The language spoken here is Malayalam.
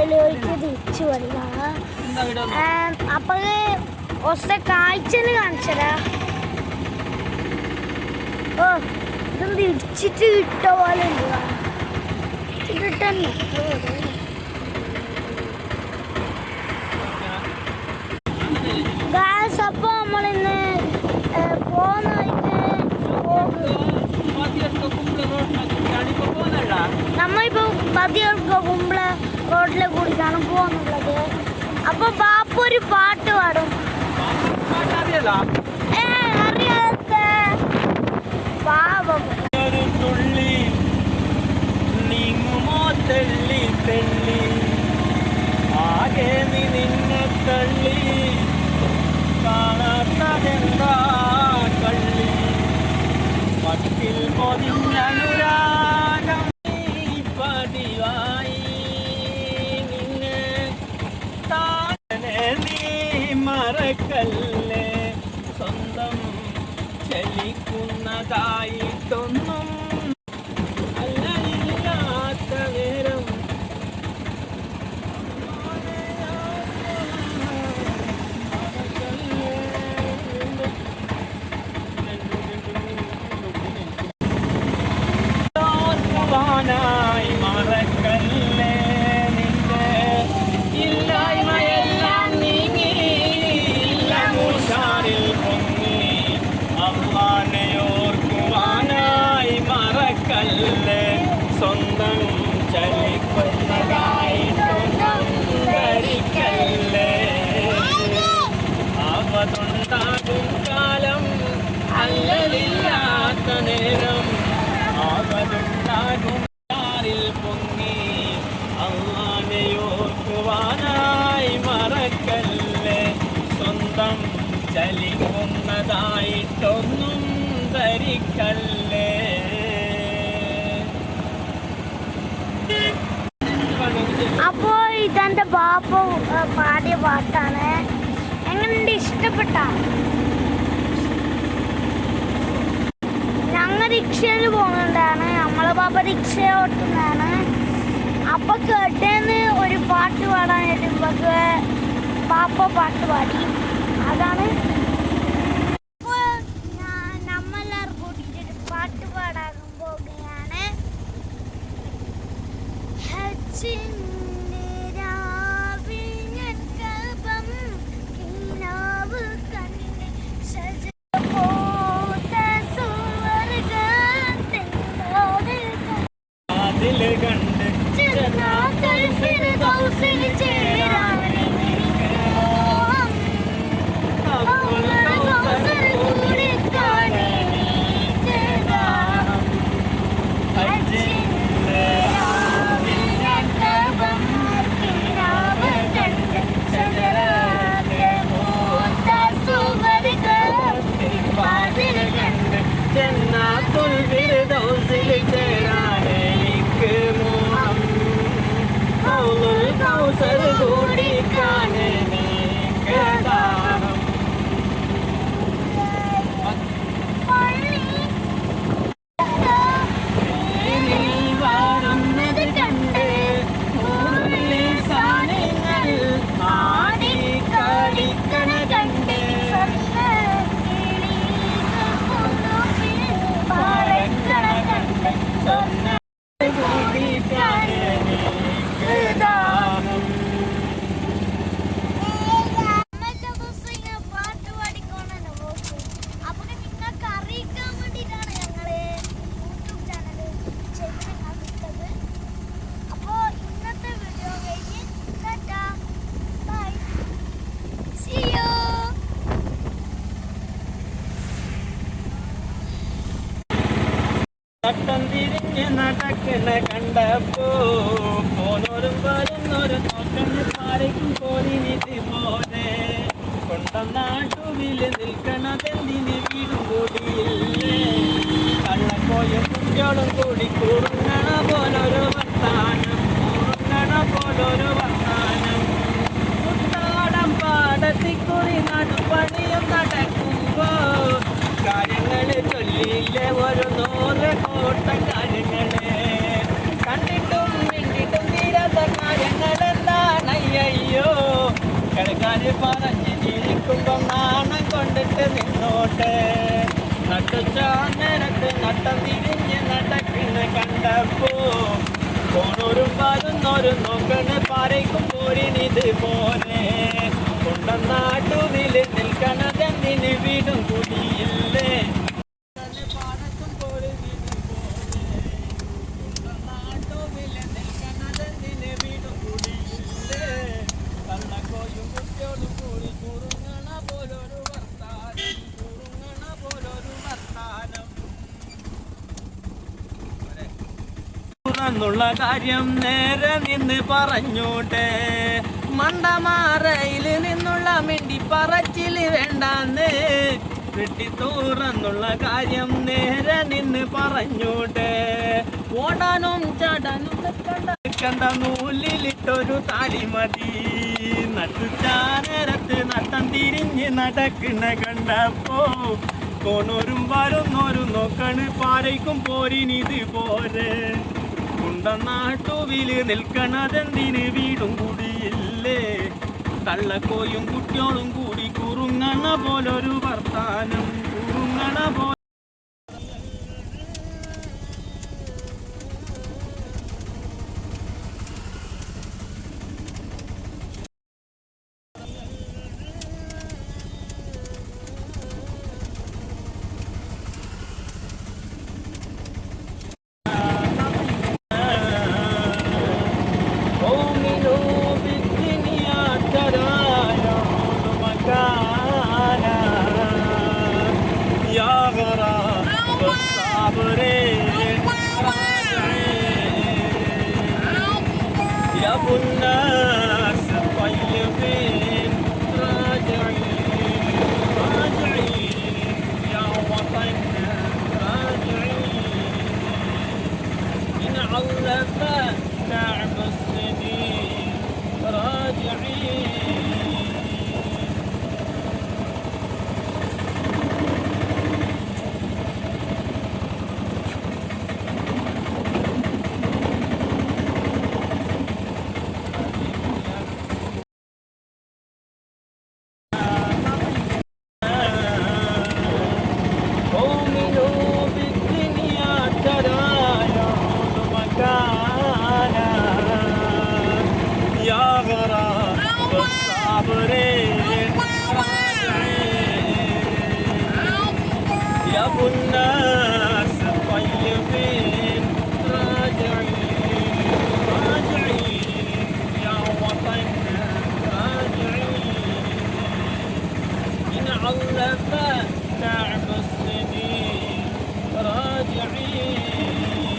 പീടികയിലേക്ക് തിരിച്ചു വരിക. അപ്പൊ ഒച്ച കാഴ്ചന് കാണിച്ചതാ. ഓ ഇതൊന്ന് ഇടിച്ചിട്ട് ഇട്ട പോലെ ഉണ്ട്. കിട്ടന്നെ ഗായ്സ്. അപ്പൊ നമ്മളിന്ന് നമ്മളിപ്പോ മതിയൊക്കെ കുമ്പള റോഡിലെ കൂടിയാണ് പോകുന്നുള്ളത്. അപ്പൊ ബാപ്പ ഒരു പാട്ട് പാടും. അറിയാത്ത പാപം തുള്ളി നീങ്ങുമോ തെള്ളി തെള്ളി ആകെ നീ നിന്നെ തള്ളി കാണാത്തതെന്താ കള്ളി മട്ടിൽ പൊതിഞ്ഞനുരാഗം പതിവായി നിന്നെ താനെ നീ മറക്കല്ലേ സ്വന്തം ചലിക്കുന്നതായിട്ടൊന്നും അല്ലല്ലാത്ത നേരം ഓർക്കുവാനായി മറക്കല്ലേ നിന്റെ ഇല്ലായ്മയെല്ലാം നീങ്ങി മൂശാരിൽ പൊങ്ങി അമ്മാനെ ഓർക്കുവാനായി മറക്കല്ലേ സ്വന്തം ചലിക്കുന്നതായിട്ടൊന്നും ധരിക്കല്ലേ അവതുണ്ടാകും കാലം അല്ലലില്ലാത്ത നേരം അവതുണ്ടാകും കാറിൽ പൊങ്ങി അമ്മാനെ ഓർക്കുവാനായി മറക്കല്ലേ സ്വന്തം ചലിക്കുന്നതായിട്ടൊന്നും ധരിക്കല്ലേ. അപ്പോ ഇതെന്റെ ബാപ്പ പാടിയ പാട്ടാണ്. എങ്ങനെയുണ്ട്? ഇഷ്ടപ്പെട്ട? ഞങ്ങൾ റിക്ഷയിൽ പോകുന്നുണ്ടാണ്. നമ്മളെ ബാപ്പ റിക്ഷ ഓട്ടുന്നതാണ്. അപ്പൊ കേട്ടേന്ന് ഒരു പാട്ട് പാടാൻ വരുമ്പോ ബാപ്പ പാട്ട് പാടി. അതാണ് നമ്മളെല്ലാവരും കൂട്ടിയിട്ട് പാട്ട് പാടാൻ പോകുകയാണ്. തട്ടം തിരിഞ്ഞ് നടക്കണ കണ്ടപ്പോ പോന്നോരും വരുന്നോരും നോക്കണ് പാരയ്ക്കും പോലിനിത് പോലെ കൊണ്ടം നാട്ടുവില് നിൽക്കണതെന്തിന് വീടും കൂടിയില്ലേ കള്ളക്കോയ കുട്ടികളും കൂടി കൂടുങ്ങണ പോലൊരു വർത്താനം കൂടുങ്ങണ പോലൊരു വർത്താനം കുട്ടാടം പാടത്തിക്കുറി നടുപണിയും നടക്കുമ്പോ കാര്യങ്ങള് ചൊല്ലിയില്ലേ ഒരു 100 കോട്ടം കാര്യങ്ങള് കണ്ടിട്ടും മിണ്ടിട്ടും തീരാത്ത കാര്യങ്ങളെന്താ പറഞ്ഞോട്ടെ നട്ടുച്ച നേരത്ത് നട്ടം തിരിഞ്ഞ് നടക്കുന്ന കണ്ടപ്പോ പോണോരും വരുന്നോരും നോക്കണ് പാരയ്ക്കും പോരിനിത് പോലെ കൊണ്ടം നാട്ടുവിൽ നിൽക്കണതെന്തിന് വീടും കുടിയില്ലേ പാടത്തും പോരി നാട്ടുവിൽ നിൽക്കണതെന്തിന് വീടും കുടിയില്ലേ കള്ളക്കോയും കുട്ടിയോടും കൂടി കുറുങ്ങണ പോലൊരു വർത്താനം എന്നുള്ള കാര്യം നേരെ നിന്ന് പറഞ്ഞോട്ടെ മണ്ടമാറയിൽ നിന്നുള്ള മിണ്ടി പറച്ചില് വേണ്ടാന്ന് വെട്ടിത്തൂറന്നുള്ള കാര്യം നേരെ നിന്ന് പറഞ്ഞോട്ടെ ഓടാനും ചാടാനും കണ്ട നൂലിലിട്ടൊരു താടി മതി നട്ടുച്ചാനേരത്ത് നട്ടം തിരിഞ്ഞ് നടക്കണ കണ്ടപ്പോ പോണോരും വരുന്നോരും നോക്കണ് പാരയ്ക്കും പോരിനിത് പോരെ കുണ്ടം നാട്ടുവില് നിൽക്കണതെന്തിന് വീടും കൂടിയില്ലേ കള്ളക്കോയും കുട്ടിയോളും കൂടി കുറുങ്ങണ പോലൊരു വർത്താനം കുറുങ്ങണ പോലെ يا ابو الناس الطيبين راجعين يا وطننا راجعين إن علفت تعب السنين راجعين يا ابو الناس الطيبين راجعين يا وطننا راجعين إن علفت تعب السنين راجعين